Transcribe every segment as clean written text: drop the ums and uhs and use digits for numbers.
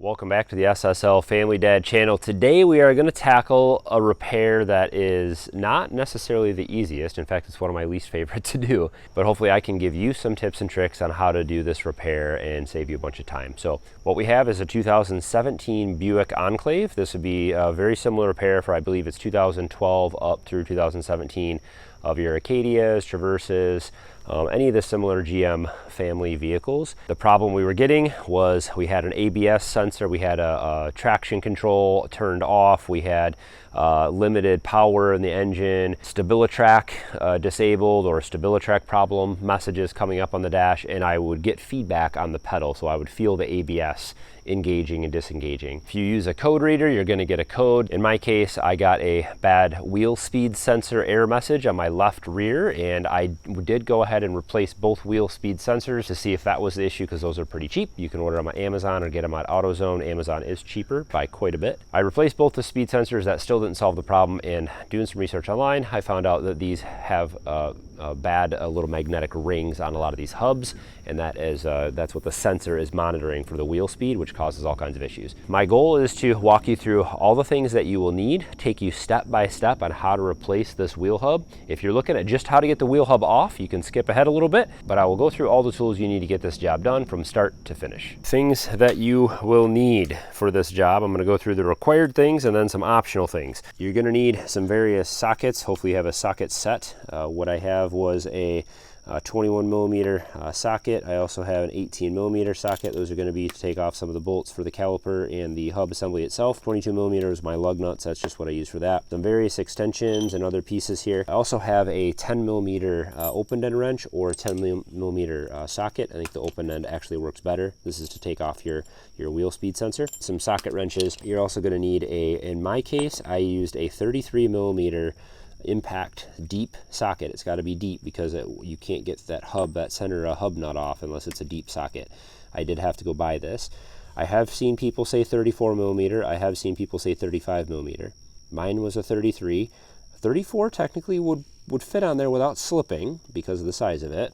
Welcome back to the SSL Family Dad channel. Today we are going to tackle a repair that is not necessarily the easiest. In fact, it's one of my least favorite to do, but hopefully I can give you some tips and tricks on how to do this repair and save you a bunch of time. So what we have is a 2017 Buick Enclave. This would be a very similar repair for, I believe it's 2012 up through 2017 of your Acadias, Traverses, any of the similar GM family vehicles. The problem we were getting was we had an ABS sensor, we had a traction control turned off, we had limited power in the engine, Stabilitrac disabled or Stabilitrac problem messages coming up on the dash, and I would get feedback on the pedal, so I would feel the ABS engaging and disengaging. If you use a code reader, you're going to get a code. In my case, I got a bad wheel speed sensor error message on my left rear, and I did go ahead and replace both wheel speed sensors to see if that was the issue, because those are pretty cheap. You can order them on Amazon or get them at AutoZone. Amazon is cheaper by quite a bit. I replaced both the speed sensors. That still didn't solve the problem, and doing some research online, I found out that these have bad little magnetic rings on a lot of these hubs, and that's what the sensor is monitoring for the wheel speed, which causes all kinds of issues. My goal is to walk you through all the things that you will need, take you step by step on how to replace this wheel hub. If you're looking at just how to get the wheel hub off, you can skip ahead a little bit, but I will go through all the tools you need to get this job done from start to finish. Things that you will need for this job, I'm going to go through the required things and then some optional things. You're going to need some various sockets. Hopefully you have a socket set. What I have was a 21 millimeter socket. I also have an 18 millimeter socket. Those are going to be to take off some of the bolts for the caliper and the hub assembly itself. 22 millimeters, my lug nuts. That's just what I use for that. Some various extensions and other pieces here. I also have a 10 millimeter open end wrench or a 10 millimeter socket. I think the open end actually works better. This is to take off your wheel speed sensor. Some socket wrenches. You're also going to need in my case, I used a 33 millimeter impact deep socket. It's got to be deep because you can't get that center hub nut off unless it's a deep socket. I did have to go buy this. I have seen people say 34 millimeter. I have seen people say 35 millimeter. Mine was a 33. 34 technically would fit on there without slipping because of the size of it,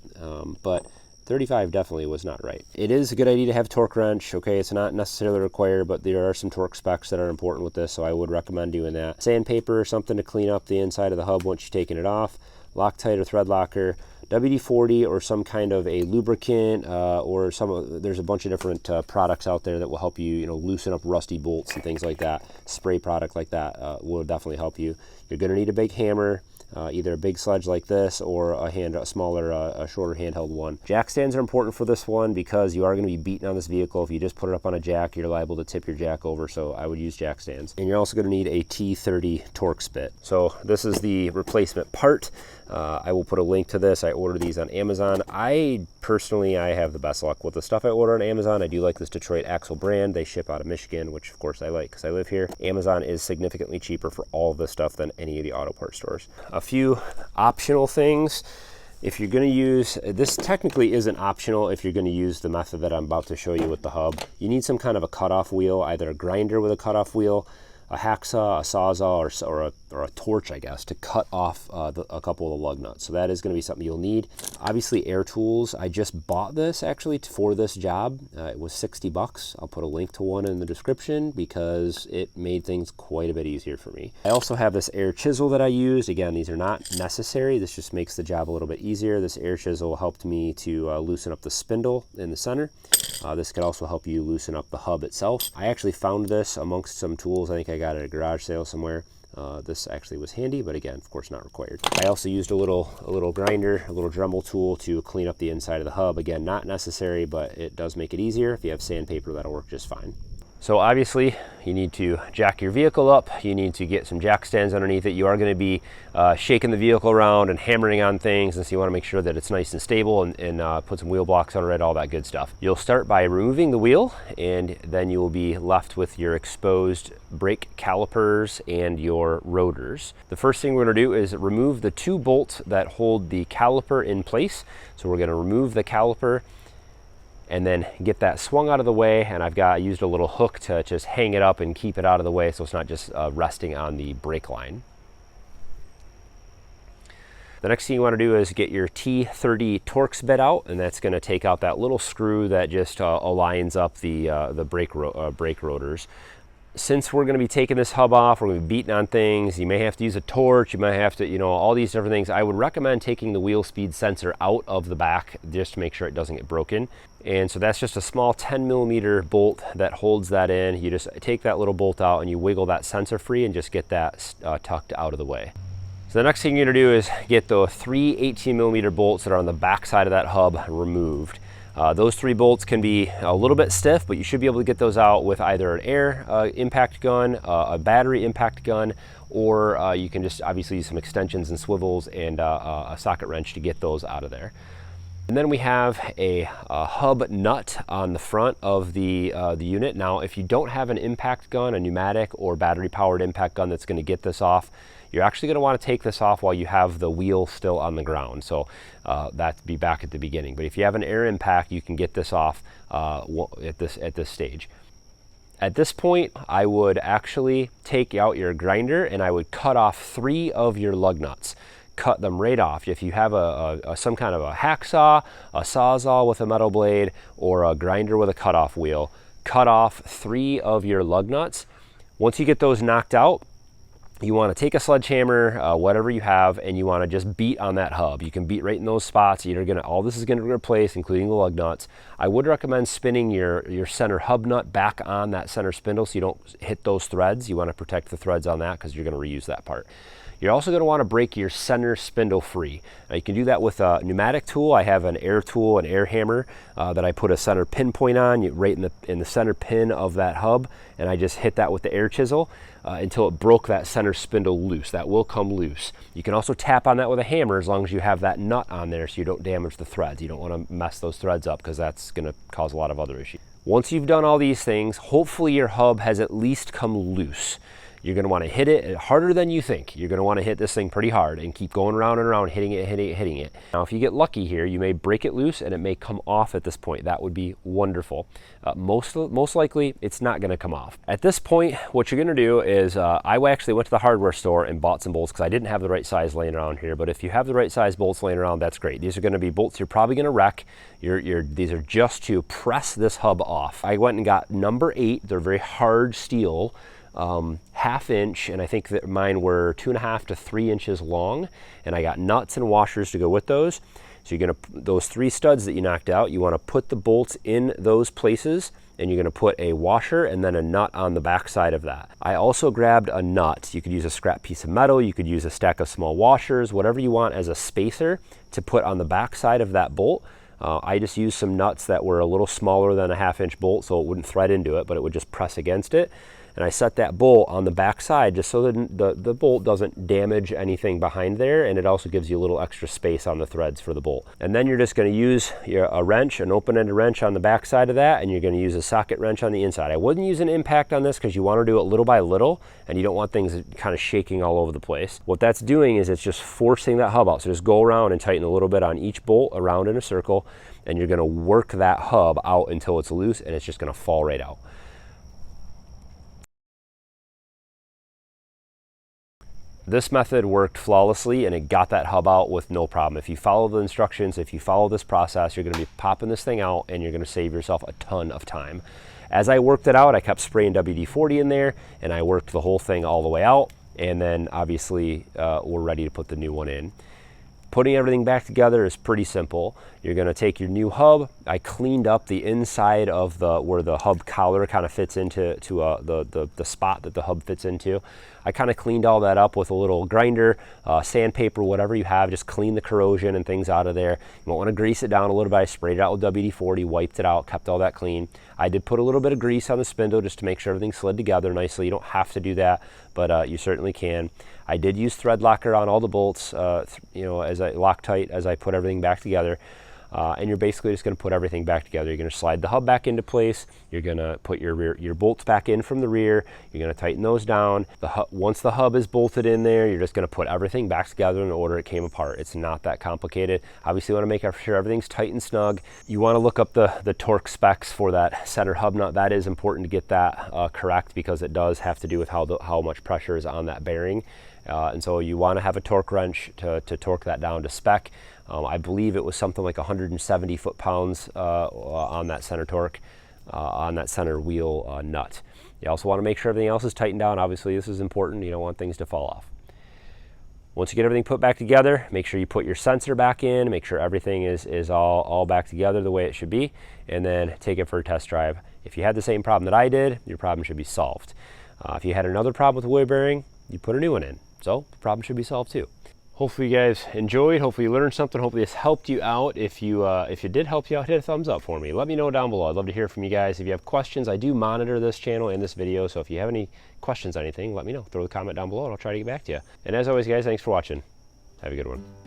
but 35 definitely was not right. It is a good idea to have torque wrench. Okay, it's not necessarily required, but there are some torque specs that are important with this, so I would recommend doing that. Sandpaper or something to clean up the inside of the hub once you've taken it off. Loctite or thread locker, WD-40 or some kind of a lubricant, or there's a bunch of different products out there that will help you, loosen up rusty bolts and things like that. Spray product like that will definitely help you. You're going to need a big hammer. Either a big sledge like this or a shorter handheld one. Jack stands are important for this one because you are going to be beating on this vehicle. If you just put it up on a jack, you're liable to tip your jack over, so I would use jack stands. And you're also going to need a T30 Torx bit. So this is the replacement part. I will put a link to this. I ordered these on Amazon. I have the best luck with the stuff I order on Amazon. I do like this Detroit Axle brand. They ship out of Michigan, which of course I like because I live here. Amazon is significantly cheaper for all of this stuff than any of the auto parts stores. A few optional things. If you're going to use, this technically isn't optional if you're going to use the method that I'm about to show you with the hub. You need some kind of a cutoff wheel, either a grinder with a cutoff wheel, a hacksaw, a sawzall, or a torch, I guess, to cut off a couple of the lug nuts. So that is going to be something you'll need. Obviously, air tools. I just bought this actually for this job. It was $60. I'll put a link to one in the description because it made things quite a bit easier for me. I also have this air chisel that I used. Again, these are not necessary. This just makes the job a little bit easier. This air chisel helped me to loosen up the spindle in the center. This could also help you loosen up the hub itself. I actually found this amongst some tools. I think I got it at a garage sale somewhere. This actually was handy, but again, of course, not required. I also used a little grinder, a little Dremel tool to clean up the inside of the hub. Again, not necessary, but it does make it easier. If you have sandpaper, that'll work just fine. So obviously, you need to jack your vehicle up. You need to get some jack stands underneath it. You are going to be shaking the vehicle around and hammering on things, and so you want to make sure that it's nice and stable and put some wheel blocks under it, all that good stuff. You'll start by removing the wheel, and then you will be left with your exposed brake calipers and your rotors. The first thing we're going to do is remove the two bolts that hold the caliper in place. So we're going to remove the caliper and then get that swung out of the way, and I used a little hook to just hang it up and keep it out of the way so it's not just resting on the brake line. The next thing you want to do is get your T30 Torx bit out, and that's going to take out that little screw that just aligns up the brake rotors. Since we're going to be taking this hub off, we're going to be beating on things, you may have to use a torch, you might have to, you know, all these different things. I would recommend taking the wheel speed sensor out of the back just to make sure it doesn't get broken. And so that's just a small 10mm bolt that holds that in. You just take that little bolt out and you wiggle that sensor free and just get that tucked out of the way. So the next thing you're going to do is get the 3 18mm bolts that are on the back side of that hub removed. Those 3 bolts can be a little bit stiff, but you should be able to get those out with either an air impact gun, a battery impact gun, or you can just obviously use some extensions and swivels and a socket wrench to get those out of there. And then we have a hub nut on the front of the unit. Now, if you don't have an impact gun, a pneumatic or battery powered impact gun that's going to get this off, you're actually going to want to take this off while you have the wheel still on the ground. So that'd be back at the beginning. But if you have an air impact, you can get this off at this stage. At this point, I would actually take out your grinder and I would cut off 3 of your lug nuts. Cut them right off. If you have some kind of a hacksaw, a sawzall with a metal blade, or a grinder with a cutoff wheel, cut off 3 of your lug nuts. Once you get those knocked out, you want to take a sledgehammer, whatever you have, and you want to just beat on that hub. You can beat right in those spots. All this is going to replace, including the lug nuts. I would recommend spinning your center hub nut back on that center spindle so you don't hit those threads. You want to protect the threads on that because you're going to reuse that part. You're also going to want to break your center spindle free. Now you can do that with a pneumatic tool. I have an air tool, an air hammer that I put a center pinpoint on, right in the center pin of that hub, and I just hit that with the air chisel until it broke that center spindle loose. That will come loose. You can also tap on that with a hammer as long as you have that nut on there so you don't damage the threads. You don't want to mess those threads up because that's going to cause a lot of other issues. Once you've done all these things, hopefully your hub has at least come loose. You're going to want to hit it harder than you think. You're going to want to hit this thing pretty hard and keep going around and around, hitting it. Now, if you get lucky here, you may break it loose and it may come off at this point. That would be wonderful. Most likely, it's not going to come off. At this point, what you're going to do is, I actually went to the hardware store and bought some bolts because I didn't have the right size laying around here. But if you have the right size bolts laying around, that's great. These are going to be bolts you're probably going to wreck. These are just to press this hub off. I went and got number 8. They're very hard steel. 1/2 inch, and I think that mine were 2.5 to 3 inches long, and I got nuts and washers to go with those. So you're going to, those 3 studs that you knocked out, you want to put the bolts in those places, and you're going to put a washer and then a nut on the back side of that. I also grabbed a nut. You could use a scrap piece of metal, you could use a stack of small washers, whatever you want as a spacer to put on the back side of that bolt. I just used some nuts that were a little smaller than a 1/2 inch bolt so it wouldn't thread into it, but it would just press against it. And I set that bolt on the back side just so that the bolt doesn't damage anything behind there, and it also gives you a little extra space on the threads for the bolt. And then you're just going to use a wrench, an open-ended wrench on the back side of that, and you're going to use a socket wrench on the inside. I wouldn't use an impact on this because you want to do it little by little, and you don't want things kind of shaking all over the place. What that's doing is it's just forcing that hub out. So just go around and tighten a little bit on each bolt around in a circle, and you're going to work that hub out until it's loose, and it's just going to fall right out. This method worked flawlessly and it got that hub out with no problem. If you follow the instructions, if you follow this process, you're going to be popping this thing out and you're going to save yourself a ton of time. As I worked it out, I kept spraying WD-40 in there and I worked the whole thing all the way out, and then obviously we're ready to put the new one in. Putting everything back together is pretty simple. You're going to take your new hub. I cleaned up the inside of where the hub collar kind of fits into the spot that the hub fits into. I kind of cleaned all that up with a little grinder, sandpaper, whatever you have. Just clean the corrosion and things out of there. You won't want to grease it down a little bit. I sprayed it out with WD-40, wiped it out, kept all that clean. I did put a little bit of grease on the spindle just to make sure everything slid together nicely. You don't have to do that, but you certainly can. I did use thread locker on all the bolts, as I Loctite as I put everything back together. And you're basically just going to put everything back together. You're going to slide the hub back into place. You're going to put your bolts back in from the rear. You're going to tighten those down. Once the hub is bolted in there, you're just going to put everything back together in the order it came apart. It's not that complicated. Obviously, you want to make sure everything's tight and snug. You want to look up the torque specs for that center hub nut. That is important to get that correct because it does have to do with how much pressure is on that bearing. And so you want to have a torque wrench to torque that down to spec. I believe it was something like 170 foot-pounds on that center torque, on that center wheel nut. You also want to make sure everything else is tightened down. Obviously, this is important. You don't want things to fall off. Once you get everything put back together, make sure you put your sensor back in, make sure everything is all back together the way it should be, and then take it for a test drive. If you had the same problem that I did, your problem should be solved. If you had another problem with the wheel bearing, you put a new one in. So the problem should be solved too. Hopefully you guys enjoyed, hopefully you learned something, hopefully this helped you out. If it did help you out, hit a thumbs up for me. Let me know down below. I'd love to hear from you guys. If you have questions, I do monitor this channel and this video, so if you have any questions on anything, let me know. Throw a comment down below and I'll try to get back to you. And as always guys, thanks for watching. Have a good one.